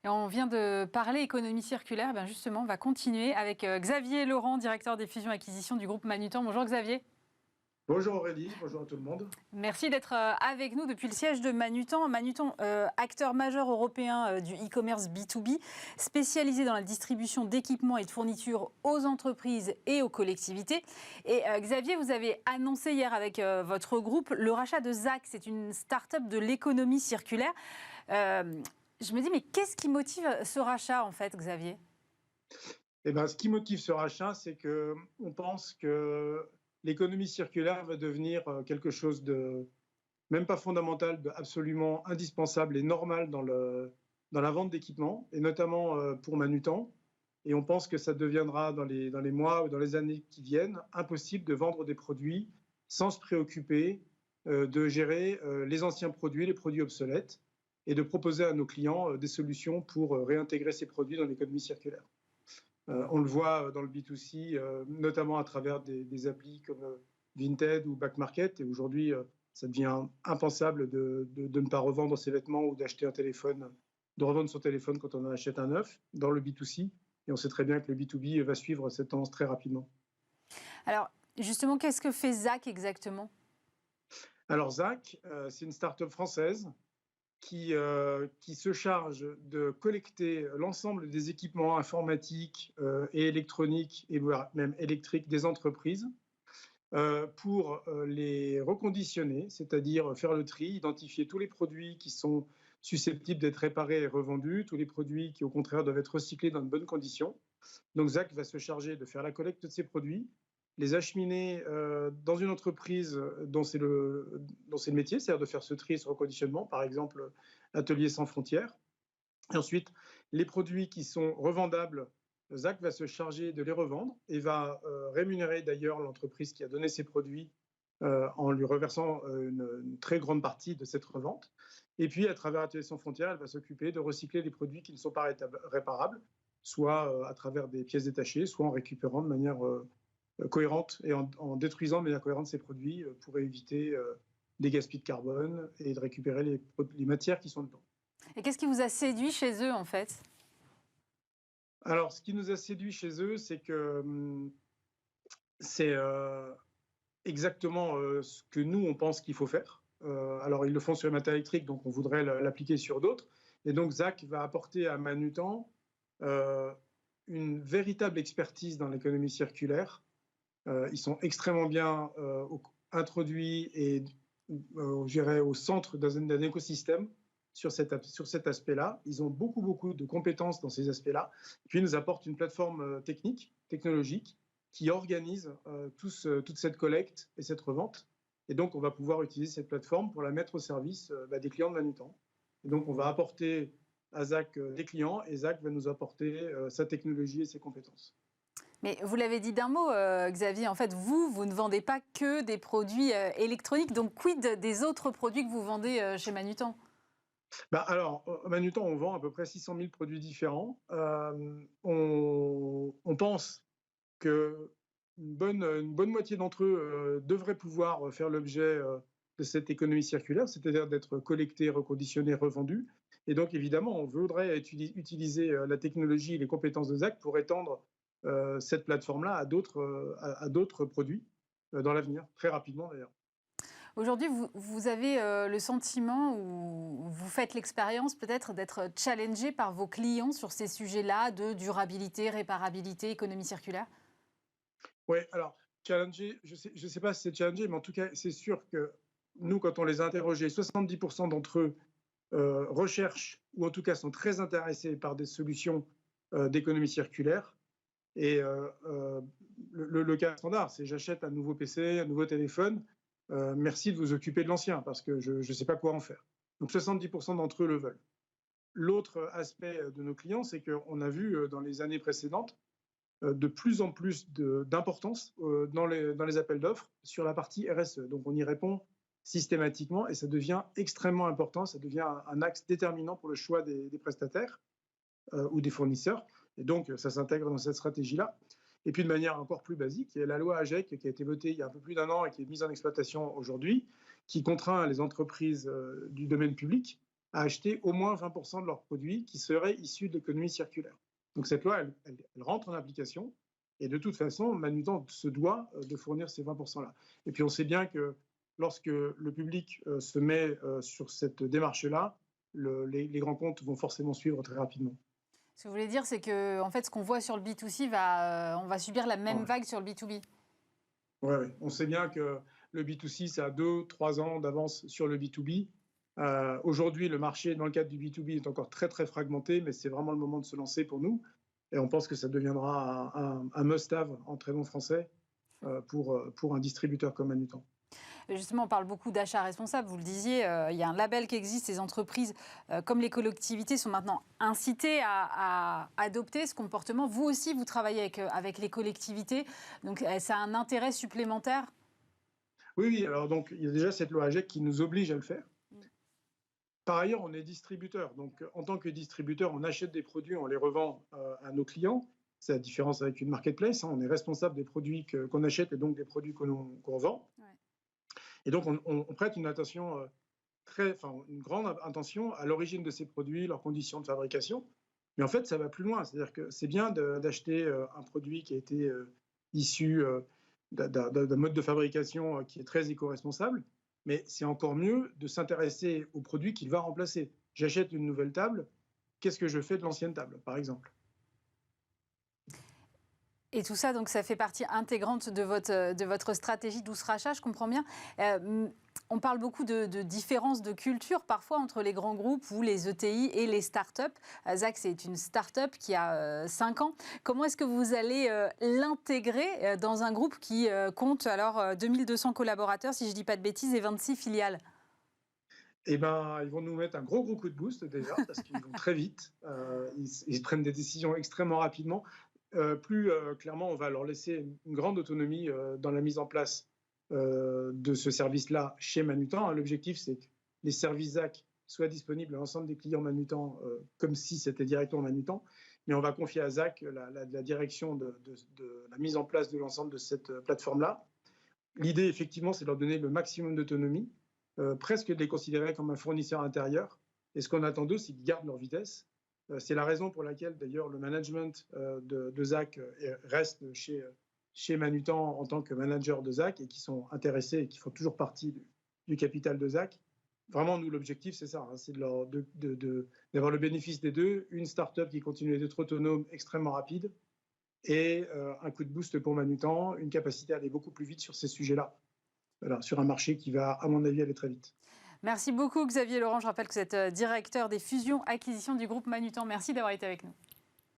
Et on vient de parler économie circulaire. Ben justement, on va continuer avec Xavier Laurent, directeur des fusions-acquisitions du groupe Manutan. Bonjour Xavier. Bonjour Aurélie, bonjour à tout le monde. Merci d'être avec nous depuis le siège de Manutan. Manutan, acteur majeur européen du e-commerce B2B, spécialisé dans la distribution d'équipements et de fournitures aux entreprises et aux collectivités. Et Xavier, vous avez annoncé hier avec votre groupe le rachat de ZAC. C'est une start-up de l'économie circulaire. Je me dis, mais qu'est-ce qui motive ce rachat en fait, Xavier ? Eh ben, ce qui motive ce rachat, c'est qu'on pense que l'économie circulaire va devenir quelque chose de, même pas fondamental, de absolument indispensable et normal dans la vente d'équipements, et notamment pour Manutan. Et on pense que ça deviendra dans les mois ou dans les années qui viennent impossible de vendre des produits sans se préoccuper de gérer les anciens produits, les produits obsolètes, et de proposer à nos clients des solutions pour réintégrer ces produits dans l'économie circulaire. On le voit dans le B2C, notamment à travers des applis comme Vinted ou Back Market. Et aujourd'hui, ça devient impensable de ne pas revendre ses vêtements ou d'acheter un téléphone, de revendre son téléphone quand on en achète un neuf dans le B2C. Et on sait très bien que le B2B va suivre cette tendance très rapidement. Alors, justement, qu'est-ce que fait ZAC exactement ? Alors, ZAC, c'est une start-up française qui se charge de collecter l'ensemble des équipements informatiques et électroniques, et voire même électriques des entreprises pour les reconditionner, c'est-à-dire faire le tri, identifier tous les produits qui sont susceptibles d'être réparés et revendus, tous les produits qui, au contraire, doivent être recyclés dans de bonnes conditions. Donc, ZAC va se charger de faire la collecte de ces produits, les acheminer dans une entreprise dont c'est le métier, c'est-à-dire de faire ce tri et ce reconditionnement, par exemple Atelier Sans Frontières. Et ensuite, les produits qui sont revendables, ZAC va se charger de les revendre et va rémunérer d'ailleurs l'entreprise qui a donné ces produits en lui reversant une très grande partie de cette revente. Et puis, à travers Atelier Sans Frontières, elle va s'occuper de recycler les produits qui ne sont pas réparables, soit à travers des pièces détachées, soit en récupérant de manière cohérente et en détruisant de manière cohérente ces produits pour éviter des gaspilles de carbone et de récupérer les matières qui sont dedans. Et qu'est-ce qui vous a séduit chez eux en fait ? Alors, ce qui nous a séduit chez eux, c'est que c'est exactement ce que nous, on pense qu'il faut faire. Alors, ils le font sur les matériaux électriques, donc on voudrait l'appliquer sur d'autres. Et donc, ZAC va apporter à Manutan une véritable expertise dans l'économie circulaire. Ils sont extrêmement bien introduits et je dirais, au centre d'un écosystème sur cet aspect-là. Ils ont beaucoup de compétences dans ces aspects-là. Puis ils nous apportent une plateforme technologique, qui organise toute cette collecte et cette revente. Et donc, on va pouvoir utiliser cette plateforme pour la mettre au service des clients de Manutan. Et donc, on va apporter à ZAC des clients et ZAC va nous apporter sa technologie et ses compétences. Mais vous l'avez dit d'un mot, Xavier, en fait, vous ne vendez pas que des produits électroniques, donc quid des autres produits que vous vendez chez Manutan ? Alors, Manutan, on vend à peu près 600 000 produits différents. On pense qu'une bonne moitié d'entre eux devraient pouvoir faire l'objet de cette économie circulaire, c'est-à-dire d'être collectés, reconditionnés, revendus. Et donc, évidemment, on voudrait utiliser la technologie et les compétences de ZAC pour étendre cette plateforme-là à d'autres produits dans l'avenir, très rapidement d'ailleurs. Aujourd'hui, vous avez le sentiment ou vous faites l'expérience peut-être d'être challengé par vos clients sur ces sujets-là de durabilité, réparabilité, économie circulaire ? Oui, alors, challenger, je sais pas si c'est challenger, mais en tout cas, c'est sûr que nous, quand on les a interrogés, 70% d'entre eux recherchent, ou en tout cas sont très intéressés par des solutions d'économie circulaire. Et le cas standard, c'est j'achète un nouveau PC, un nouveau téléphone, merci de vous occuper de l'ancien, parce que je ne sais pas quoi en faire. Donc 70% d'entre eux le veulent. L'autre aspect de nos clients, c'est qu'on a vu dans les années précédentes de plus en plus d'importance dans les appels d'offres sur la partie RSE. Donc on y répond systématiquement et ça devient extrêmement important, ça devient un axe déterminant pour le choix des prestataires ou des fournisseurs. Et donc ça s'intègre dans cette stratégie-là. Et puis de manière encore plus basique, il y a la loi AGEC qui a été votée il y a un peu plus d'un an et qui est mise en exploitation aujourd'hui, qui contraint les entreprises du domaine public à acheter au moins 20% de leurs produits qui seraient issus de l'économie circulaire. Donc cette loi, elle rentre en application. Et de toute façon, Manutan se doit de fournir ces 20%-là. Et puis on sait bien que lorsque le public se met sur cette démarche-là, les grands comptes vont forcément suivre très rapidement. Ce que vous voulez dire, c'est que en fait, ce qu'on voit sur le B2C, on va subir la même vague sur le B2B. Oui, on sait bien que le B2C, ça a 2-3 ans d'avance sur le B2B. Aujourd'hui, le marché, dans le cadre du B2B, est encore très, très fragmenté, mais c'est vraiment le moment de se lancer pour nous. Et on pense que ça deviendra un must-have en très bon français pour un distributeur comme Manutan. Justement, on parle beaucoup d'achat responsable. Vous le disiez, il y a un label qui existe. Les entreprises, comme les collectivités, sont maintenant incitées à adopter ce comportement. Vous aussi, vous travaillez avec les collectivités. Donc, ça a un intérêt supplémentaire? Oui. Alors, donc, il y a déjà cette loi AGEC qui nous oblige à le faire. Par ailleurs, on est distributeur. Donc, en tant que distributeur, on achète des produits, on les revend à nos clients. C'est la différence avec une marketplace. On est responsable des produits qu'on achète et donc des produits qu'on vend. Ouais. Et donc, on prête une attention une grande attention à l'origine de ces produits, leurs conditions de fabrication. Mais en fait, ça va plus loin. C'est-à-dire que c'est bien d'acheter un produit qui a été issu d'un mode de fabrication qui est très éco-responsable, mais c'est encore mieux de s'intéresser au produit qu'il va remplacer. J'achète une nouvelle table, qu'est-ce que je fais de l'ancienne table, par exemple? Et tout ça, donc, ça fait partie intégrante de votre stratégie Douce Rachat, je comprends bien. On parle beaucoup de différences de culture parfois entre les grands groupes ou les ETI et les startups. Zach, c'est une startup qui a 5 ans. Comment est-ce que vous allez l'intégrer dans un groupe qui compte alors 2200 collaborateurs, si je ne dis pas de bêtises, et 26 filiales? Eh ben, ils vont nous mettre un gros coup de boost déjà, parce qu'ils vont très vite. Ils prennent des décisions extrêmement rapidement. Plus clairement, on va leur laisser une grande autonomie dans la mise en place de ce service-là chez Manutan. L'objectif, c'est que les services ZAC soient disponibles à l'ensemble des clients Manutan comme si c'était directement Manutan. Mais on va confier à ZAC la direction de la mise en place de l'ensemble de cette plateforme-là. L'idée, effectivement, c'est de leur donner le maximum d'autonomie, presque de les considérer comme un fournisseur intérieur. Et ce qu'on attend d'eux, c'est qu'ils gardent leur vitesse. C'est la raison pour laquelle, d'ailleurs, le management de ZAC reste chez Manutan en tant que manager de ZAC et qui sont intéressés et qui font toujours partie du capital de ZAC. Vraiment, nous, l'objectif, c'est ça, c'est d'avoir le bénéfice des deux, une start-up qui continue d'être autonome, extrêmement rapide, et un coup de boost pour Manutan, une capacité à aller beaucoup plus vite sur ces sujets-là, voilà, sur un marché qui va, à mon avis, aller très vite. Merci beaucoup Xavier Laurent. Je rappelle que vous êtes directeur des fusions-acquisitions du groupe Manutan. Merci d'avoir été avec nous.